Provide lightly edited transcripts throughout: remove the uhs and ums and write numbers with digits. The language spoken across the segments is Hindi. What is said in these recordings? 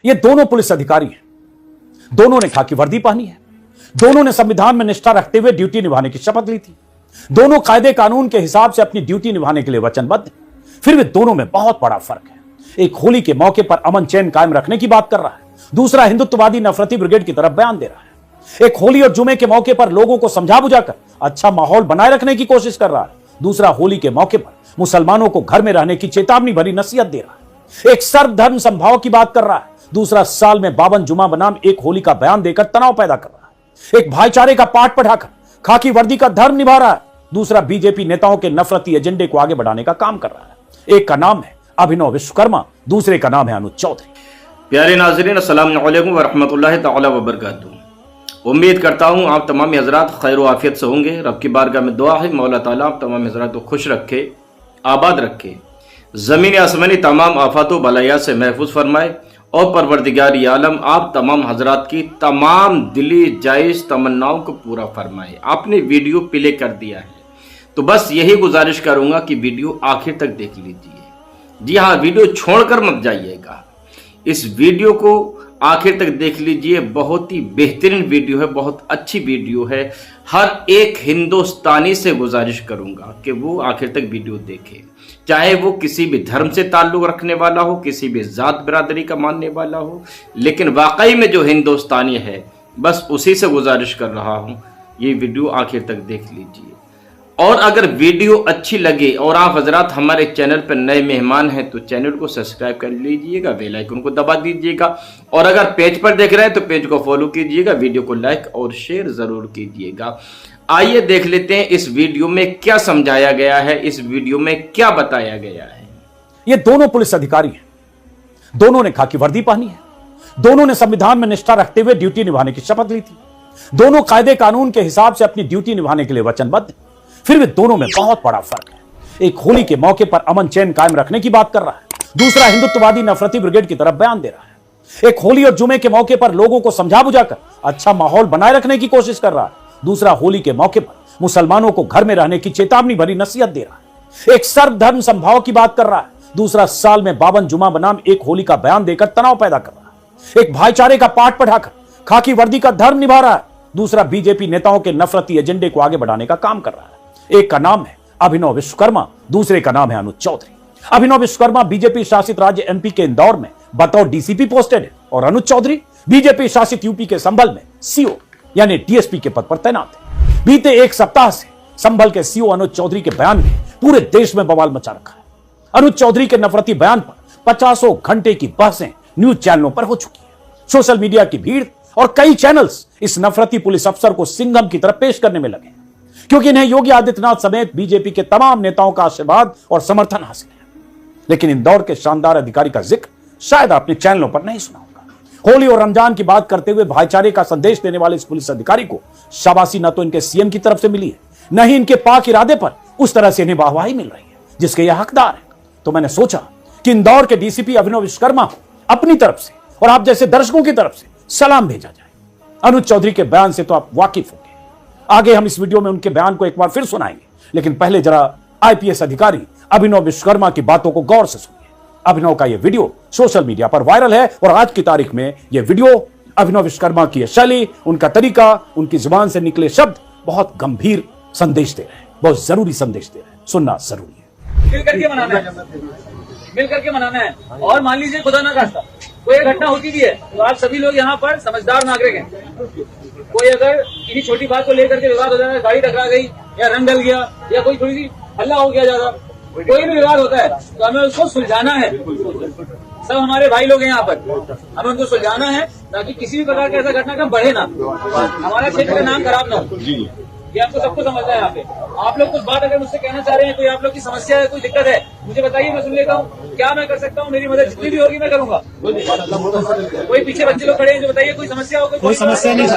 ये दोनों पुलिस अधिकारी हैं, दोनों ने खाकी वर्दी पहनी है, दोनों ने संविधान में निष्ठा रखते हुए ड्यूटी निभाने की शपथ ली थी, दोनों कायदे कानून के हिसाब से अपनी ड्यूटी निभाने के लिए वचनबद्ध हैं। फिर भी दोनों में बहुत बड़ा फर्क है। एक होली के मौके पर अमन चैन कायम रखने की बात कर रहा है, दूसरा हिंदुत्ववादी नफरती ब्रिगेड की तरफ बयान दे रहा है। एक होली और जुमे के मौके पर लोगों को समझा बुझाकर अच्छा माहौल बनाए रखने की कोशिश कर रहा है, दूसरा होली के मौके पर मुसलमानों को घर में रहने की चेतावनी भरी नसीहत दे रहा है। एक सर्वधर्म समभाव की बात कर रहा है, दूसरा साल में 52 जुमा बनाम एक होली का बयान देकर तनाव पैदा कर रहा है। एक भाईचारे का पाठ पढ़ाकर खाकी वर्दी का धर्म निभा रहा है, दूसरा बीजेपी नेताओं के नफरती एजेंडे को आगे बढ़ाने का काम कर रहा है। एक का नाम है अभिनव विश्वकर्मा, दूसरे का नाम है अनुज चौधरी। प्यारे नाज़रीन, अस्सलाम वालेकुम वरहमतुल्लाहि तआला वबरकातुहू। उम्मीद करता हूँ आप तमाम हज़रात खैर व आफियत से होंगे। रब की बारगाह में दुआ है मौला ताला आप तमाम हज़रात को खुश रखे, आबाद रखे, ज़मीन आसमानी तमाम आफात व बलाया से महफूज फरमाए और परवरदिगार आलम आप तमाम हज़रात की तमाम दिली जायज़ तमन्नाओं को पूरा फरमाए। आपने वीडियो प्ले कर दिया है तो बस यही गुजारिश करूँगा कि वीडियो आखिर तक देख लीजिए। जी हाँ, वीडियो छोड़कर मत जाइएगा, इस वीडियो को आखिर तक देख लीजिए। बहुत ही बेहतरीन वीडियो है, बहुत अच्छी वीडियो है। हर एक हिंदुस्तानी से गुजारिश करूंगा कि वो आखिर तक वीडियो देखे, चाहे वो किसी भी धर्म से ताल्लुक रखने वाला हो, किसी भी जात बिरादरी का मानने वाला हो, लेकिन वाकई में जो हिंदुस्तानी है बस उसी से गुजारिश कर रहा हूँ ये वीडियो आखिर तक देख लीजिए। और अगर वीडियो अच्छी लगे और आप हजरात हमारे चैनल पर नए मेहमान हैं तो चैनल को सब्सक्राइब कर लीजिएगा, बेल आइकन को दबा दीजिएगा, और अगर पेज पर देख रहे हैं तो पेज को फॉलो कीजिएगा, वीडियो को लाइक और शेयर जरूर कीजिएगा। आइए देख लेते हैं इस वीडियो में क्या समझाया गया है, इस वीडियो में क्या बताया गया है। ये दोनों पुलिस अधिकारी हैं, दोनों ने खाकी वर्दी पहनी है, दोनों ने संविधान में निष्ठा रखते हुए ड्यूटी निभाने की शपथ ली थी, दोनों कायदे कानून के हिसाब से अपनी ड्यूटी निभाने के लिए वचनबद्ध हैं। फिर भी दोनों में बहुत बड़ा फर्क है। एक होली के मौके पर अमन चैन कायम रखने की बात कर रहा है, दूसरा हिंदुत्ववादी नफरती ब्रिगेड की तरफ बयान दे रहा है। एक होली और जुमे के मौके पर लोगों को समझा बुझाकर अच्छा माहौल बनाए रखने की कोशिश कर रहा है, दूसरा होली के मौके पर मुसलमानों को घर में रहने की चेतावनी भरी नसीहत दे रहा है। एक सर्वधर्म समभाव की बात कर रहा है, दूसरा साल में 52 जुमा बनाम एक होली का बयान देकर तनाव पैदा कर रहा है। एक भाईचारे का पाठ पढ़ाकर खाकी वर्दी का धर्म निभा रहा है, दूसरा बीजेपी नेताओं के नफरती एजेंडे को आगे बढ़ाने का काम कर रहा है। एक का नाम है अभिनव विश्वकर्मा, दूसरे का नाम है अनुज चौधरी। अभिनव विश्वकर्मा बीजेपी शासित राज्य एमपी के इंदौर में बतौर डीसीपी पोस्टेड है और अनुज चौधरी बीजेपी शासित यूपी के संभल में सीओ यानी डीएसपी के पद पर तैनात है। बीते एक सप्ताह से संभल के सीओ अनुज चौधरी के बयान ने पूरे देश में बवाल मचा रखा है। अनुज चौधरी के नफरती बयान पर 50 घंटे की बहसें न्यूज चैनलों पर हो चुकी है। सोशल मीडिया की भीड़ और कई चैनल्स इस नफरती पुलिस अफसर को सिंघम की तरह पेश करने में लगे, क्योंकि इन्हें योगी आदित्यनाथ समेत बीजेपी के तमाम नेताओं का आशीर्वाद और समर्थन हासिल है। लेकिन इंदौर के शानदार अधिकारी का जिक्र शायद आपने चैनलों पर नहीं सुना होगा। होली और रमजान की बात करते हुए भाईचारे का संदेश देने वाले इस पुलिस अधिकारी को शाबाशी न तो इनके सीएम की तरफ से मिली है, न ही इनके पाक इरादे पर उस तरह से इन्हें वाहवाही मिल रही है जिसके यह हकदार है। तो मैंने सोचा कि इंदौर के डीसीपी अभिनव विश्वकर्मा को अपनी तरफ से और आप जैसे दर्शकों की तरफ से सलाम भेजा जाए। अनुज चौधरी के बयान से तो आप वाकिफ होंगे, आगे हम इस वीडियो में उनके बयान को एक बार फिर सुनाएंगे, लेकिन पहले जरा आईपीएस अधिकारी अभिनव विश्वकर्मा की बातों को गौर से सुनिए। अभिनव का यह वीडियो सोशल मीडिया पर वायरल है और आज की तारीख में यह वीडियो अभिनव विश्वकर्मा की शैली, उनका तरीका, उनकी जुबान से निकले शब्द बहुत गंभीर संदेश दे रहे हैं, बहुत जरूरी संदेश दे रहे हैं, सुनना जरूरी है। मिल करके मनाना है, मिल करके मनाना है। और मान लीजिए खुदा ना खास्ता कोई घटना होती भी है तो आप सभी लोग यहाँ पर समझदार नागरिक हैं। कोई अगर किसी छोटी बात को लेकर के विवाद हो जाता है, गाड़ी टकरा गई या रंग डल गया या कोई थोड़ी सी हल्ला हो गया ज्यादा, कोई भी विवाद होता है तो हमें उसको सुलझाना है। सब हमारे भाई लोग हैं यहाँ पर, हमें उनको सुलझाना है ताकि किसी भी प्रकार का ऐसा घटनाक्रम बढ़े ना, हमारा क्षेत्र का नाम खराब ना हो। ये आपको सबको समझना है। यहाँ पे आप लोग कुछ बात अगर मुझसे कहना चाह रहे हैं, कोई आप लोग की समस्या है, कोई दिक्कत है, मुझे बताइए, मैं सुन लेता हूँ। क्या मैं कर सकता हूँ, मेरी मदद जितनी भी होगी मैं करूंगा। कोई पीछे बच्चे लोग खड़े हैं जो बताइए कोई समस्या हो, कोई समस्या नहीं।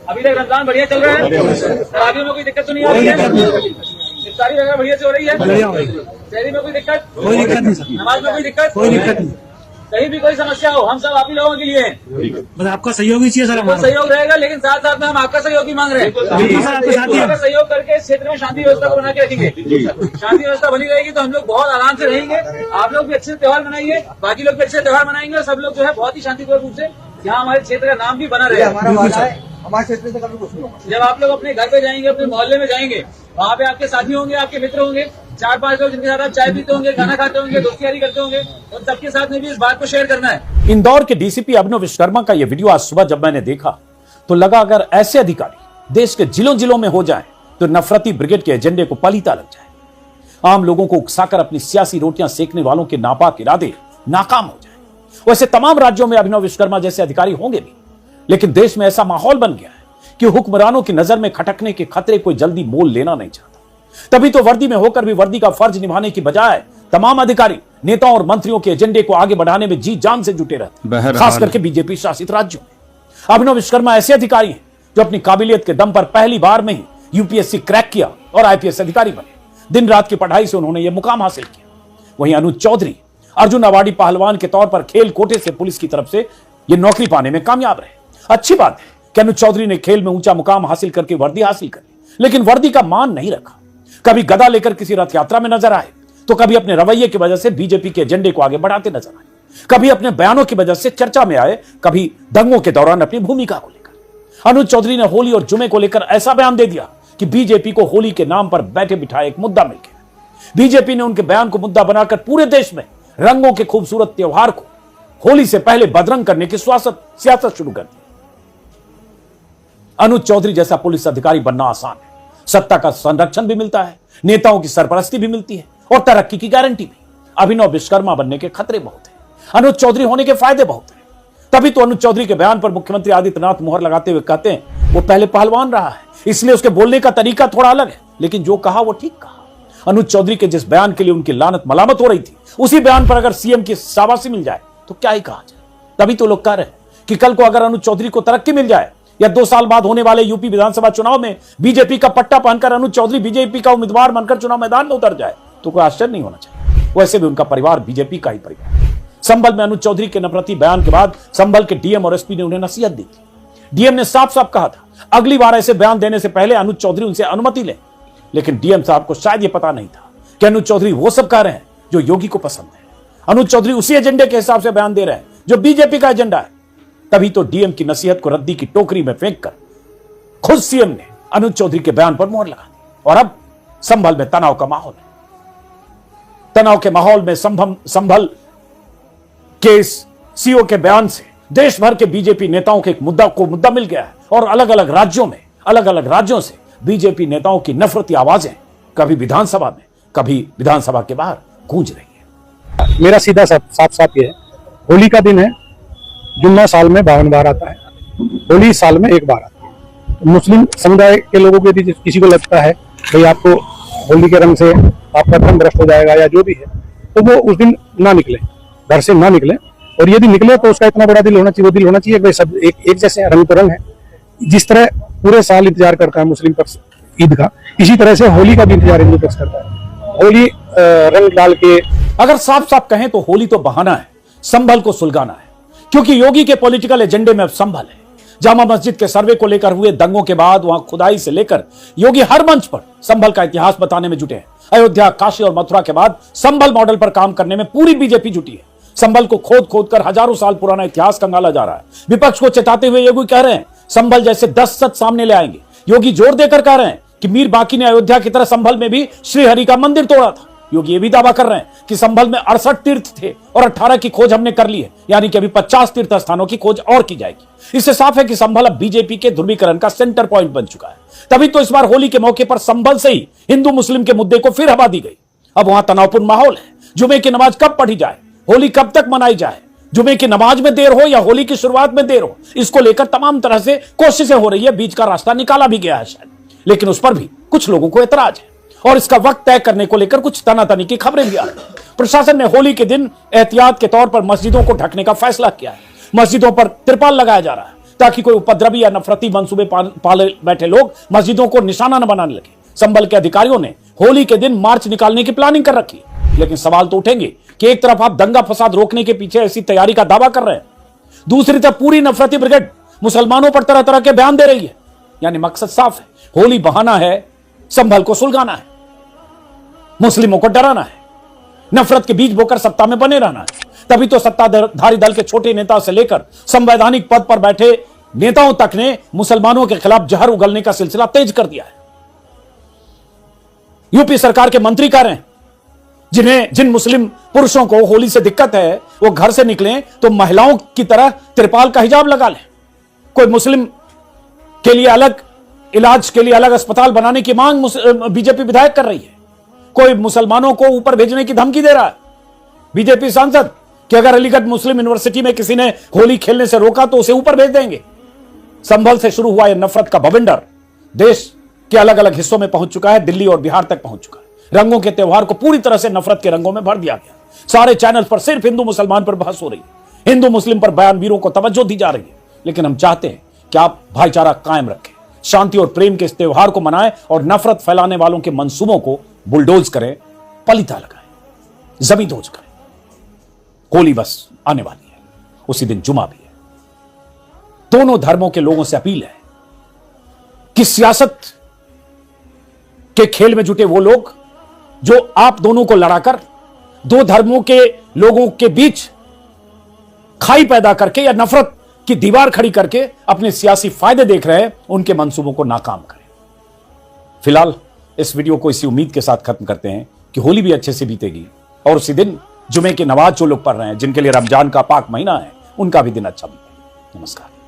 अभी तक रमजान बढ़िया चल रहा है, शराबियों में कोई दिक्कत तो नहीं आ रही है, इफ्तारी वगैरह बढ़िया से हो रही है, शहरी में कोई दिक्कत, नमाज में कोई दिक्कत, कहीं भी कोई समस्या हो, हम सब आप ही लोगों के लिए हैं। बस आपका सहयोग ही चाहिए सर आपका हमारा। सहयोग रहेगा, लेकिन साथ साथ में हम आपका सहयोग भी मांग रहे हैं। बिल्कुल सर, आपके साथ ही हैं। आपका सहयोग करके इस क्षेत्र में शांति व्यवस्था को बना के रखेंगे। शांति व्यवस्था बनी रहेगी तो हम लोग बहुत आराम से रहेंगे। आप लोग भी अच्छे से त्योहार मनाइए, बाकी लोग भी अच्छे त्योहार मनाएंगे, और सब लोग जो है बहुत ही शांतिपूर्ण रूप से यहाँ हमारे क्षेत्र का नाम भी बना रहेगा। हमारे क्षेत्र से कभी कुछ नहीं होगा। जब आप लोग अपने घर पे जाएंगे, अपने मोहल्ले में जाएंगे, वहाँ पे आपके साथी होंगे, आपके मित्र होंगे, 4-5 लोग जिनके साथ आप चाय पीते होंगे, खाना खाते होंगे, दोस्ती यारी करते होंगे, उन सबके साथ में भी इस बात को शेयर करना है। इंदौर के डीसीपी अभिनव विश्वकर्मा का यह वीडियो आज सुबह जब मैंने देखा तो लगा अगर ऐसे अधिकारी देश के जिलों जिलों में हो जाएं तो नफरती ब्रिगेड के एजेंडे को पलीता लग जाए। आम लोगों को उकसाकर अपनी सियासी रोटियां सेकने वालों के नापाक इरादे नाकाम हो जाए। वैसे तमाम राज्यों में अभिनव विश्वकर्मा जैसे अधिकारी होंगे भी, लेकिन देश में ऐसा माहौल बन गया है कि हुक्मरानों की नजर में खटकने के खतरे कोई जल्दी मोल लेना नहीं चाहता। तभी तो वर्दी में होकर भी वर्दी का फर्ज निभाने की बजाय तमाम अधिकारी नेताओं और मंत्रियों के एजेंडे को आगे बढ़ाने में जी जान से जुटे रहते, खास करके बीजेपी शासित राज्यों में। अभिनव विश्वकर्मा ऐसे अधिकारी हैं जो अपनी काबिलियत के दम पर पहली बार में ही यूपीएससी क्रैक किया और आईपीएस अधिकारी बने। दिन रात की पढ़ाई से उन्होंने यह मुकाम हासिल किया। वहीं अनुज चौधरी अर्जुन अवार्डी पहलवान के तौर पर खेल कोटे से पुलिस की तरफ से यह नौकरी पाने में कामयाब रहे। अच्छी बात है कि अनुज चौधरी ने खेल में ऊंचा मुकाम हासिल करके वर्दी हासिल कर ली, लेकिन वर्दी का मान नहीं रखा। कभी गदा लेकर किसी रथ यात्रा में नजर आए, तो कभी अपने रवैये की वजह से बीजेपी के एजेंडे को आगे बढ़ाते नजर आए, कभी अपने बयानों की वजह से चर्चा में आए, कभी दंगों के दौरान अपनी भूमिका को लेकर। अनुज चौधरी ने होली और जुमे को लेकर ऐसा बयान दे दिया कि बीजेपी को होली के नाम पर बैठे बिठाए एक मुद्दा मिल गया। बीजेपी ने उनके बयान को मुद्दा बनाकर पूरे देश में रंगों के खूबसूरत त्योहार को होली से पहले बदरंग करने की सियासत शुरू कर दी। अनुज चौधरी जैसा पुलिस अधिकारी बनना आसान है, सत्ता का संरक्षण भी मिलता है, नेताओं की सरपरस्ती भी मिलती है और तरक्की की गारंटी भी। अभिनव विश्वकर्मा बनने के खतरे बहुत हैं, अनुज चौधरी होने के फायदे बहुत हैं। तभी तो अनुज चौधरी के बयान पर मुख्यमंत्री आदित्यनाथ मुहर लगाते हुए कहते हैं वो पहले पहलवान रहा है, इसलिए उसके बोलने का तरीका थोड़ा अलग है, लेकिन जो कहा वो ठीक कहा। अनुज चौधरी के जिस बयान के लिए उनकी लानत मलामत हो रही थी, उसी बयान पर अगर सीएम की शाबाशी मिल जाए तो क्या ही कहा जाए। तभी तो लोग कह रहे हैं कि कल को अगर अनुज चौधरी को तरक्की मिल जाए या 2 साल बाद होने वाले यूपी विधानसभा चुनाव में बीजेपी का पट्टा पहनकर अनुज चौधरी बीजेपी का उम्मीदवार बनकर चुनाव मैदान में उतर जाए तो कोई आश्चर्य नहीं होना चाहिए। वैसे भी उनका परिवार बीजेपी का ही परिवार है। संभल में अनुज चौधरी के नफरती बयान के बाद संभल के डीएम और एसपी ने उन्हें नसीहत दी थी। डीएम ने साफ साफ कहा था अगली बार ऐसे बयान देने से पहले अनुज चौधरी उनसे अनुमति ले, लेकिन डीएम साहब को शायद यह पता नहीं था कि अनुज चौधरी वो सब कह रहे हैं जो योगी को पसंद है। अनुज चौधरी उसी एजेंडे के हिसाब से बयान दे रहे हैं जो बीजेपी का एजेंडा है। तभी तो डीएम की नसीहत को रद्दी की टोकरी में फेंककर खुद सीएम ने अनुज चौधरी के बयान पर मोहर लगा दी और अब संभल में तनाव का माहौल है। तनाव के माहौल में संभल के सीओ के बयान से देश भर के बीजेपी नेताओं के एक मुद्दा मिल गया है और अलग अलग राज्यों से बीजेपी नेताओं की नफरती आवाजें कभी विधानसभा में कभी विधानसभा के बाहर गूंज रही है। मेरा सीधा साफ ये है, होली का दिन है, जुम्मा साल में 52 बार आता है, होली साल में 1 बार आती है। मुस्लिम समुदाय के लोगों के यदि किसी को लगता है भाई आपको होली के रंग से आपका धर्म भ्रष्ट हो जाएगा या जो भी है, तो वो उस दिन ना निकले, घर से ना निकले, और यदि निकले तो उसका इतना बड़ा दिल होना चाहिए, वो दिल होना चाहिए भाई सब एक जैसे रंग तो रंग है। जिस तरह पूरे साल इंतजार करता है मुस्लिम पक्ष ईद का, इसी तरह से होली का भी इंतजार हिंदू पक्ष करता है। होली रंग डाल के, अगर साफ साफ कहें तो होली तो बहाना है संभल को सुलगाना है, क्योंकि योगी के पॉलिटिकल एजेंडे में अब संभल है। जामा मस्जिद के सर्वे को लेकर हुए दंगों के बाद वहां खुदाई से लेकर योगी हर मंच पर संभल का इतिहास बताने में जुटे हैं। अयोध्या, काशी और मथुरा के बाद संभल मॉडल पर काम करने में पूरी बीजेपी जुटी है। संभल को खोद कर हजारों साल पुराना इतिहास कंगाला जा रहा है। विपक्ष को चेताते हुए योगी कह रहे हैं संभल जैसे 10 सच सामने ले आएंगे। योगी जोर देकर कह रहे हैं कि मीर बाकी ने अयोध्या की तरह संभल में भी श्रीहरि का मंदिर तोड़ा था। योगी ये भी दावा कर रहे हैं कि संभल में 68 तीर्थ थे और 18 की खोज हमने कर ली है, यानी कि अभी 50 तीर्थ स्थानों की खोज और की जाएगी। इससे साफ है कि संभल अब बीजेपी के ध्रुवीकरण का सेंटर पॉइंट बन चुका है। तभी तो इस बार होली के मौके पर संभल से ही हिंदू मुस्लिम के मुद्दे को फिर हवा दी गई। अब वहां तनावपूर्ण माहौल है। जुमे की नमाज कब पढ़ी जाए, होली कब तक मनाई जाए, जुमे की नमाज में देर हो या होली की शुरुआत में देर हो, इसको लेकर तमाम तरह से कोशिशें हो रही है। बीच का रास्ता निकाला भी गया है शायद, लेकिन उस पर भी कुछ लोगों को एतराज है और इसका वक्त तय करने को लेकर कुछ तनातनी की खबरें भी आ रही हैं। प्रशासन ने होली के दिन एहतियात के तौर पर मस्जिदों को ढकने का फैसला किया है। मस्जिदों पर तिरपाल लगाया जा रहा है ताकि कोई उपद्रवी या नफरती मंसूबे पाले बैठे लोग मस्जिदों को निशाना न बनाने लगे। संभल के अधिकारियों ने होली के दिन मार्च निकालने की प्लानिंग कर रखी है। लेकिन सवाल तो उठेंगे कि एक तरफ आप दंगा फसाद रोकने के पीछे ऐसी तैयारी का दावा कर रहे हैं, दूसरी तरफ पूरी नफरती ब्रिगेड मुसलमानों पर तरह तरह के बयान दे रही है। यानी मकसद साफ है, होली बहाना है, संभल को सुलगाना है, मुस्लिमों को डराना है, नफरत के बीज बोकर सत्ता में बने रहना है। तभी तो सत्ताधारी दल के छोटे नेता से लेकर संवैधानिक पद पर बैठे नेताओं तक ने मुसलमानों के खिलाफ जहर उगलने का सिलसिला तेज कर दिया है। यूपी सरकार के मंत्री कह रहे हैं जिन मुस्लिम पुरुषों को होली से दिक्कत है वो घर से निकलें तो महिलाओं की तरह त्रिपाल का हिजाब लगा लें। कोई मुस्लिम के लिए अलग इलाज के लिए अलग अस्पताल बनाने की मांग बीजेपी विधायक कर रही है। कोई मुसलमानों को ऊपर भेजने की धमकी दे रहा है बीजेपी सांसद कि अगर अलीगढ़ मुस्लिम यूनिवर्सिटी में किसी ने होली खेलने से रोका तो उसे ऊपर भेज देंगे। संभल से शुरू हुआ यह नफरत का बवंडर देश के अलग अलग हिस्सों में पहुंच चुका है, दिल्ली और बिहार तक पहुंच चुका है। रंगों के त्योहार को पूरी तरह से नफरत के रंगों में भर दिया गया। सारे चैनल पर सिर्फ हिंदू मुसलमान पर बहस हो रही है, हिंदू मुस्लिम पर बयानवीरों को तवज्जो दी जा रही है। लेकिन हम चाहते हैं कि आप भाईचारा कायम रखें, शांति और प्रेम के इस त्योहार को मनाएं और नफरत फैलाने वालों के मंसूबों को बुलडोज करें, पलीता लगाएं, जमींदोज करें। होली बस आने वाली है, उसी दिन जुमा भी है। दोनों धर्मों के लोगों से अपील है कि सियासत के खेल में जुटे वो लोग जो आप दोनों को लड़ाकर दो धर्मों के लोगों के बीच खाई पैदा करके या नफरत की दीवार खड़ी करके अपने सियासी फायदे देख रहे हैं, उनके मंसूबों को नाकाम करें। फिलहाल इस वीडियो को इसी उम्मीद के साथ खत्म करते हैं कि होली भी अच्छे से बीतेगी और उसी दिन जुमे की नमाज जो लोग पढ़ रहे हैं, जिनके लिए रमजान का पाक महीना है, उनका भी दिन अच्छा बीते। नमस्कार।